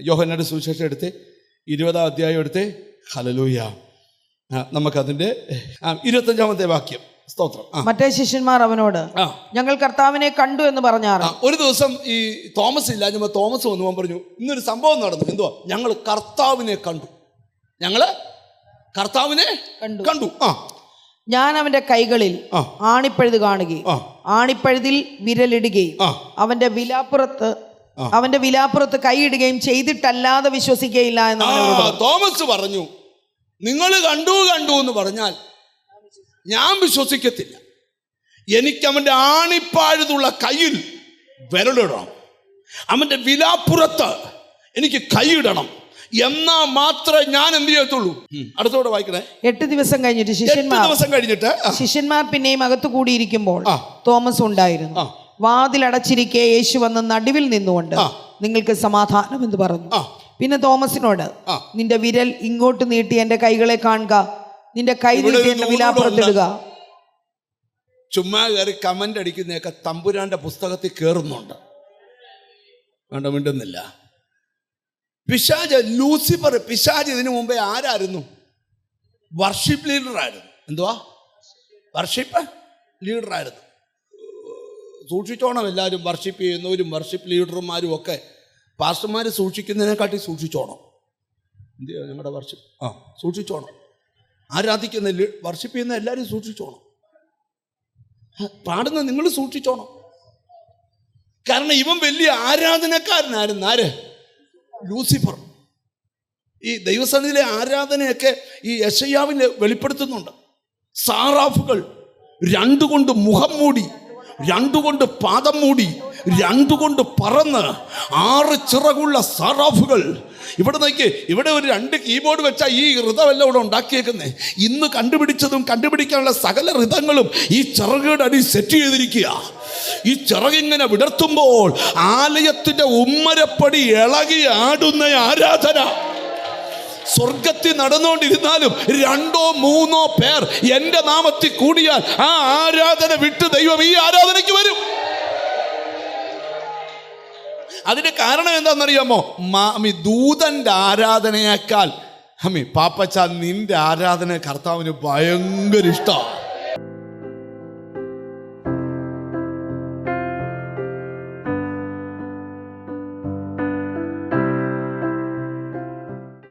യോഹന്നാന്റെ സുവിശേഷം എടുത്ത് 20-ാം അധ്യായം എടുത്ത്. ഹല്ലേലൂയ. നമുക്കതിന്റെ 25-ാമത്തെ വാക്യം. സ്തോത്രം. മറ്റേ ശിഷ്യന്മാർ അവനോട്, ഞങ്ങൾ കർത്താവിനെ കണ്ടു എന്ന് പറഞ്ഞാൽ. ഒരു ദിവസം ഈ തോമസ് ഇല്ലാഞ്ഞപ്പോൾ തോമസ് വന്നു പറഞ്ഞു, ഇന്നൊരു സംഭവം നടന്നു. എന്തുവാ? ഞങ്ങൾ കർത്താവിനെ കണ്ടു. ഞങ്ങള് കർത്താവിനെ കണ്ടു. ഞാൻ അവന്റെ കൈകളിൽ ആണിപ്പഴുത് കാണുകയും ആണിപ്പഴുതിൽ വിരലിടുകയും അവന്റെ വിലാപ്പുറത്ത് കൈയിടുകയും ചെയ്തിട്ടല്ലാതെ വിശ്വസിക്കുകയില്ല എന്ന് തോമസ് പറഞ്ഞു. നിങ്ങൾ കണ്ടു എന്ന് പറഞ്ഞാൽ ഞാൻ വിശ്വസിക്കത്തില്ല. എനിക്ക് അവന്റെ ആണിപ്പാഴുതുള്ള കയ്യിൽ വിരലിടണം, അവന്റെ വിലാപ്പുറത്ത് എനിക്ക് കൈയിടണം, എന്നാ മാത്രമേ ഞാൻ എന്ത് ചെയ്യത്തുള്ളൂ. അടുത്തോടെ വായിക്കണേ. 8 ദിവസം കഴിഞ്ഞിട്ട് ശിഷ്യന്മാർ പിന്നെയും അകത്തു കൂടിയിരിക്കുമ്പോൾ തോമസ് ഉണ്ടായിരുന്നു. വാതിലടച്ചിരിക്കെ യേശു വന്ന് നടുവിൽ നിന്നുകൊണ്ട് നിങ്ങൾക്ക് സമാധാനം എന്ന് പറഞ്ഞു. പിന്നെ തോമസിനോട്, നിന്റെ വിരൽ ഇങ്ങോട്ട് നീട്ടി എന്റെ കൈകളെ കാണുക, നിന്റെ കൈ നീട്ടി എന്റെ വിലാപ്പുറത്തിടുക. ചുമ്മാ കയറി കമന്റ് അടിക്കുന്നതൊക്കെ തമ്പുരാന്റെ പുസ്തകത്തിൽ കയറുന്നുണ്ട്. വേണ്ട, മിണ്ടുന്നില്ല. ലൂസിഫർ പിശാച് ഇതിനു മുമ്പേ ആരായിരുന്നു? വർഷിപ്പ് ലീഡറായിരുന്നു. എന്തുവാ? വർഷിപ്പ് ലീഡറായിരുന്നു. സൂക്ഷിച്ചോണം എല്ലാവരും. വർഷിപ്പ് ചെയ്യുന്നവരും വർഷിപ്പ് ലീഡർമാരും ഒക്കെ പാസ്റ്റർമാർ സൂക്ഷിക്കുന്നതിനെക്കാട്ടി സൂക്ഷിച്ചോണം. എന്ത് ചെയ്യുക? ഞങ്ങളുടെ വർഷിപ്പ് സൂക്ഷിച്ചോണം. ആരാധിക്കുന്ന വർഷിപ്പ് ചെയ്യുന്ന എല്ലാവരും സൂക്ഷിച്ചോണം. പാടുന്ന നിങ്ങൾ സൂക്ഷിച്ചോണം. കാരണം ഇവൻ വലിയ ആരാധനക്കാരനായിരുന്നു. ആര്? ലൂസിഫർ. ഈ ദൈവസന്നിധിയിലെ ആരാധനയൊക്കെ ഈ യെശയ്യാവിൽ വെളിപ്പെടുത്തുന്നുണ്ട്. സാറാഫുകൾ 2 കൊണ്ട് മുഖം മൂടി, 2 കൊണ്ട് പാദം മൂടി, 2 കൊണ്ട് പറന്ന്, 6 ചിറകുള്ള സാറാഫുകൾ. ഇവിടെ നോക്കി, ഇവിടെ ഒരു 2 കീബോർഡ് വെച്ചാൽ ഈ ഋതമല്ല ഇവിടെ ഉണ്ടാക്കിയേക്കുന്നേ. ഇന്ന് കണ്ടുപിടിച്ചതും കണ്ടുപിടിക്കാനുള്ള സകല ഋതങ്ങളും ഈ ചിറകുകളുടെ അടി സെറ്റ് ചെയ്തിരിക്കുക. ഈ ചിറകിങ്ങനെ വിടർത്തുമ്പോൾ ആലയത്തിന്റെ ഉമ്മരപ്പടി ഇളകി ആടുന്ന ആരാധന സ്വർഗത്തിൽ നടന്നുകൊണ്ടിരുന്നാലും 2 or 3 പേർ എന്റെ നാമത്തിൽ കൂടിയാൽ ആ ആരാധന വിട്ട് ദൈവം ഈ ആരാധനയ്ക്ക് വരും. അതിന്റെ കാരണം എന്താണെന്നറിയാമോ? ദൂതന്റെ ആരാധനയേക്കാൾ പാപ്പച്ച നിന്റെ ആരാധന കർത്താവിന് ഭയങ്കര ഇഷ്ടമാണ്.